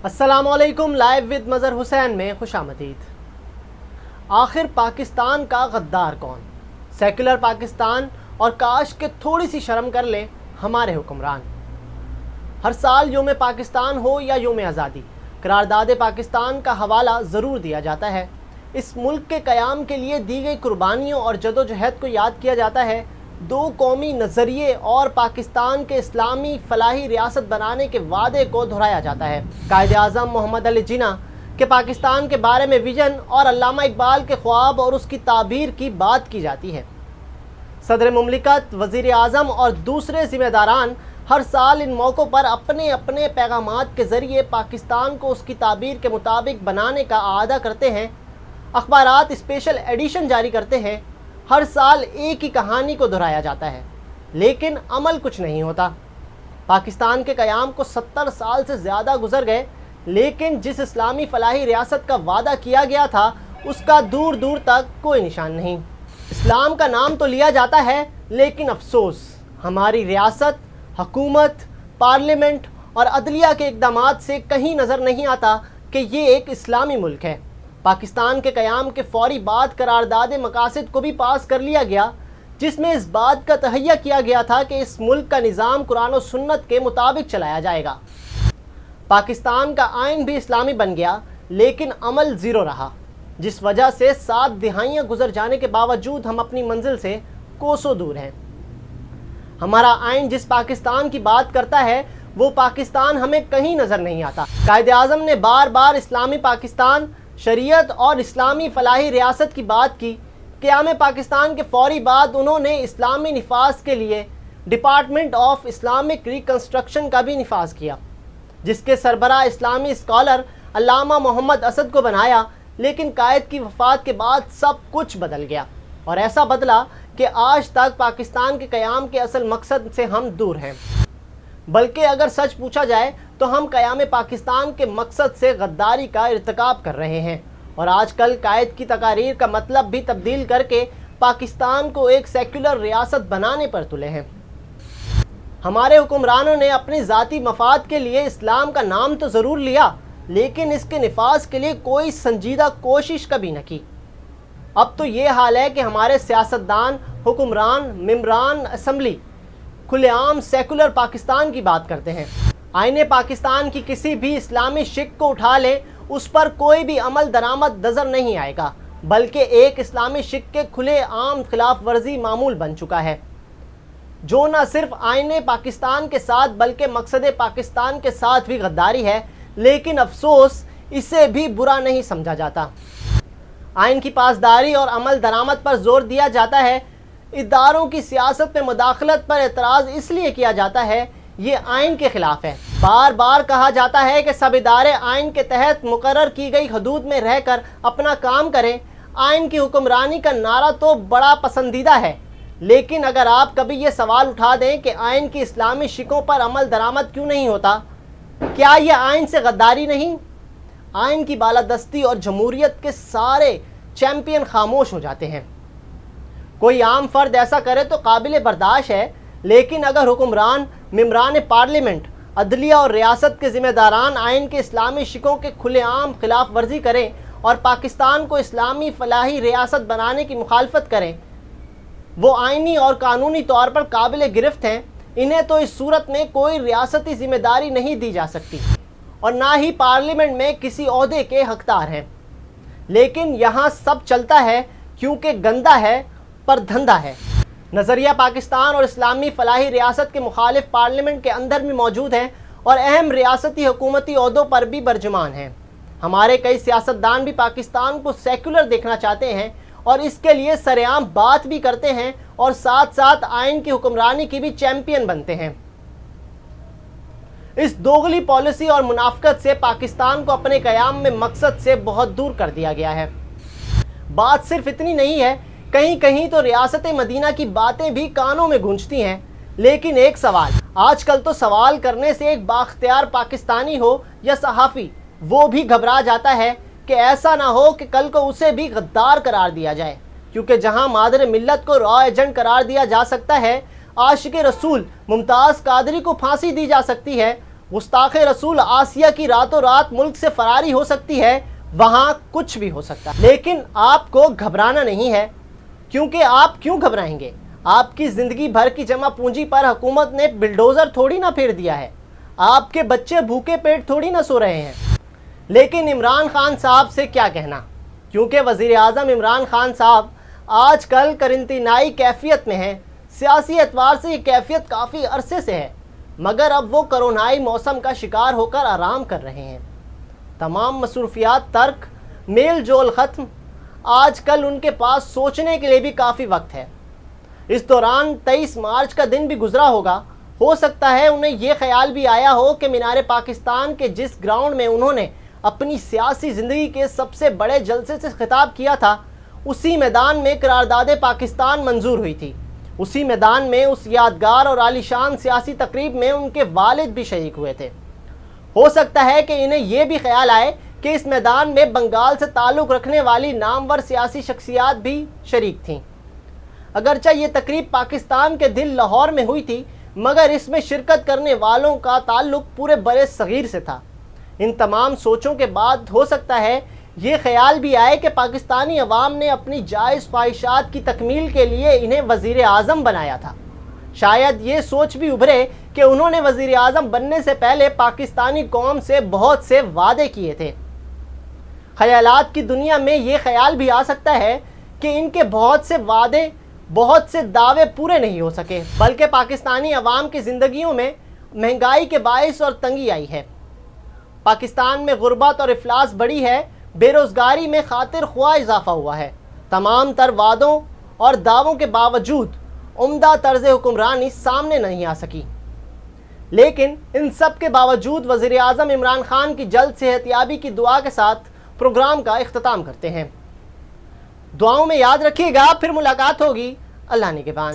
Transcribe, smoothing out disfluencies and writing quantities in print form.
अस्सलाम वालेकुम। Live with Mazhar Hussain में खुशामदीद। आखिर पाकिस्तान का गद्दार कौन? सेकुलर पाकिस्तान और काश के थोड़ी सी शर्म कर ले हमारे हुक्मरान। हर साल योम पाकिस्तान हो या योम आज़ादी, करारदाद पाकिस्तान का हवाला ज़रूर दिया जाता है। इस मुल्क के क़याम के लिए दी गई कुर्बानियों और जदोजहद को याद किया जाता है। दो कौमी नज़रिए और पाकिस्तान के इस्लामी फलाही रियासत बनाने के वादे को दोहराया जाता है। कायद-ए-आज़म मोहम्मद अली जिन्ना के पाकिस्तान के बारे में विजन और अल्लामा इकबाल के ख्वाब और उसकी ताबीर की बात की जाती है। सदर मुमलिकत, वज़ीर आज़म और दूसरे ज़िम्मेदारान हर साल इन मौक़ों पर अपने अपने पैगामात के ज़रिए पाकिस्तान को उसकी ताबीर के मुताबिक बनाने का आदा करते हैं। अखबारात स्पेशल एडिशन जारी करते हैं। हर साल एक ही कहानी को दोहराया जाता है, लेकिन अमल कुछ नहीं होता। पाकिस्तान के क़याम को 70 साल से ज़्यादा गुजर गए, लेकिन जिस इस्लामी फलाही रियासत का वादा किया गया था उसका दूर दूर तक कोई निशान नहीं। इस्लाम का नाम तो लिया जाता है, लेकिन अफसोस हमारी रियासत, हुकूमत, पार्लियामेंट और अदलिया के इक़दामात से कहीं नज़र नहीं आता कि ये एक इस्लामी मुल्क है। पाकिस्तान के क़याम के फ़ौरी बाद करारदाद मकासद को भी पास कर लिया गया, जिसमें इस बात का तहैया किया गया था कि इस मुल्क का निज़ाम कुरान और सुन्नत के मुताबिक चलाया जाएगा। पाकिस्तान का आइन भी इस्लामी बन गया, लेकिन अमल ज़ीरो रहा, जिस वजह से 7 दिहाइयाँ गुजर जाने के बावजूद हम अपनी मंजिल से कोसों दूर हैं। हमारा आइन जिस पाकिस्तान की बात करता है वो पाकिस्तान हमें कहीं नज़र नहीं आता। कायद-ए-आज़म ने बार बार इस्लामी पाकिस्तान, शरीयत और इस्लामी फलाही रियासत की बात की। क़याम पाकिस्तान के फ़ौरी बाद उन्होंने इस्लामी निफाज के लिए डिपार्टमेंट ऑफ इस्लामिक रिकन्स्ट्रक्शन का भी निफाज किया, जिसके सरबराह इस्लामी स्कॉलर अल्लामा मोहम्मद असद को बनाया। लेकिन कायद की वफ़ात के बाद सब कुछ बदल गया, और ऐसा बदला कि आज तक पाकिस्तान के क़याम के असल मकसद से हम दूर हैं। बल्कि अगर सच पूछा जाए तो हम क़याम पाकिस्तान के मकसद से गद्दारी का इर्तिकाब कर रहे हैं, और आजकल कायद की तकारीर का मतलब भी तब्दील करके पाकिस्तान को एक सेकुलर रियासत बनाने पर तुले हैं। हमारे हुक्मरानों ने अपनी ज़ाती मफाद के लिए इस्लाम का नाम तो ज़रूर लिया, लेकिन इसके निफाज के लिए कोई संजीदा कोशिश कभी न की। अब तो ये हाल है कि हमारे सियासतदान, हुक्मरान, मेंबरान असम्बली खुलेआम सेकुलर पाकिस्तान की बात करते हैं। आईने पाकिस्तान की किसी भी इस्लामी शिक को उठा लें, उस पर कोई भी अमल दरामद नज़र नहीं आएगा, बल्कि एक इस्लामी शिक के खुले आम खिलाफ वर्जी मामूल बन चुका है, जो न सिर्फ आईने पाकिस्तान के साथ बल्कि मकसद पाकिस्तान के साथ भी गद्दारी है। लेकिन अफसोस इसे भी बुरा नहीं समझा जाता। आइन की पासदारी और अमल दरामद पर जोर दिया जाता है। इदारों की सियासत में मुदाखलत पर एतराज़ इसलिए किया जाता है ये आइन के ख़िलाफ़ है। बार बार कहा जाता है कि सब इदारे आइन के तहत मुकर्रर की गई हदूद में रहकर अपना काम करें। आइन की हुक्मरानी का नारा तो बड़ा पसंदीदा है, लेकिन अगर आप कभी ये सवाल उठा दें कि आइन की इस्लामी शिकों पर अमल दरामद क्यों नहीं होता, क्या यह आइन से गद्दारी नहीं? आइन की बालादस्ती और जमहूरियत के सारे चैम्पियन खामोश हो जाते हैं। कोई आम फर्द ऐसा करे तो काबिल बर्दाश्त है, लेकिन अगर हुक्मरान, मेंबरान पार्लियामेंट, अदलिया और रियासत के ज़िम्मेदारान आइन के इस्लामी शिकों के खुलेआम खिलाफ वर्जी करें और पाकिस्तान को इस्लामी फलाही रियासत बनाने की मुखालफत करें, वो आइनी और कानूनी तौर पर काबिल गिरफ्त हैं। इन्हें तो इस सूरत में कोई रियासती ज़िम्मेदारी नहीं दी जा सकती, और ना ही पार्लियामेंट में किसी ओहदे के हकदार हैं। लेकिन यहाँ सब चलता है क्योंकि गंदा है पर धंधा है। नज़रिया पाकिस्तान और इस्लामी फलाही रियासत के मुखालिफ पार्लियामेंट के अंदर भी मौजूद हैं और अहम रियासती हुकूमती ओहदों पर भी बरजुमान हैं। हमारे कई सियासतदान भी पाकिस्तान को सेकुलर देखना चाहते हैं और इसके लिए सरेआम बात भी करते हैं, और साथ साथ आइन की हुक्मरानी की भी चैम्पियन बनते हैं। इस दोगली पॉलिसी और मुनाफकत से पाकिस्तान को अपने क़याम में मकसद से बहुत दूर कर दिया गया है। बात सिर्फ इतनी नहीं है, कहीं कहीं तो रियासत मदीना की बातें भी कानों में गूंजती हैं। लेकिन एक सवाल, आजकल तो सवाल करने से एक बाख्तियार पाकिस्तानी हो या सहाफ़ी, वो भी घबरा जाता है कि ऐसा ना हो कि कल को उसे भी गद्दार करार दिया जाए, क्योंकि जहां मादर मिल्लत को रॉ एजेंट करार दिया जा सकता है, आशिक रसूल मुमताज़ कादरी को फांसी दी जा सकती है, گستاخ رسول آسیہ کی راتوں رات ملک سے فراری ہو سکتی ہے، وہاں کچھ بھی ہو سکتا ہے۔ لیکن آپ کو گھبرانا نہیں ہے، کیونکہ آپ کیوں گھبرائیں گے؟ آپ کی زندگی بھر کی جمع پونجی پر حکومت نے بلڈوزر تھوڑی نہ پھیر دیا ہے، آپ کے بچے بھوکے پیٹ تھوڑی نہ سو رہے ہیں۔ لیکن عمران خان صاحب سے کیا کہنا، کیونکہ وزیر اعظم عمران خان صاحب آج کل قرنطینائی کیفیت میں ہیں۔ سیاسی اعتبار سے یہ کیفیت کافی عرصے سے ہے، مگر اب وہ کرونائی موسم کا شکار ہو کر آرام کر رہے ہیں۔ تمام مصروفیات ترک، میل جول ختم، آج کل ان کے پاس سوچنے کے لیے بھی کافی وقت ہے۔ اس دوران 23 مارچ کا دن بھی گزرا ہوگا، ہو سکتا ہے انہیں یہ خیال بھی آیا ہو کہ مینار پاکستان کے جس گراؤنڈ میں انہوں نے اپنی سیاسی زندگی کے سب سے بڑے جلسے سے خطاب کیا تھا، اسی میدان میں قرارداد پاکستان منظور ہوئی تھی۔ اسی میدان میں اس یادگار اور عالیشان سیاسی تقریب میں ان کے والد بھی شریک ہوئے تھے۔ ہو سکتا ہے کہ انہیں یہ بھی خیال آئے کہ اس میدان میں بنگال سے تعلق رکھنے والی نامور سیاسی شخصیات بھی شریک تھیں۔ اگرچہ یہ تقریب پاکستان کے دل لاہور میں ہوئی تھی، مگر اس میں شرکت کرنے والوں کا تعلق پورے برِ صغیر سے تھا۔ ان تمام سوچوں کے بعد ہو سکتا ہے یہ خیال بھی آئے کہ پاکستانی عوام نے اپنی جائز خواہشات کی تکمیل کے لیے انہیں وزیر اعظم بنایا تھا۔ شاید یہ سوچ بھی ابھرے کہ انہوں نے وزیر اعظم بننے سے پہلے پاکستانی قوم سے بہت سے وعدے کیے تھے۔ خیالات کی دنیا میں یہ خیال بھی آ سکتا ہے کہ ان کے بہت سے وعدے، بہت سے دعوے پورے نہیں ہو سکے، بلکہ پاکستانی عوام کی زندگیوں میں مہنگائی کے باعث اور تنگی آئی ہے۔ پاکستان میں غربت اور افلاس بڑھی ہے، بے روزگاری میں خاطر خواہ اضافہ ہوا ہے۔ تمام تر وعدوں اور دعووں کے باوجود عمدہ طرز حکمرانی سامنے نہیں آ سکی۔ لیکن ان سب کے باوجود وزیر اعظم عمران خان کی جلد صحت یابی کی دعا کے ساتھ پروگرام کا اختتام کرتے ہیں۔ دعاؤں میں یاد رکھیے گا، پھر ملاقات ہوگی۔ اللہ نگہبان۔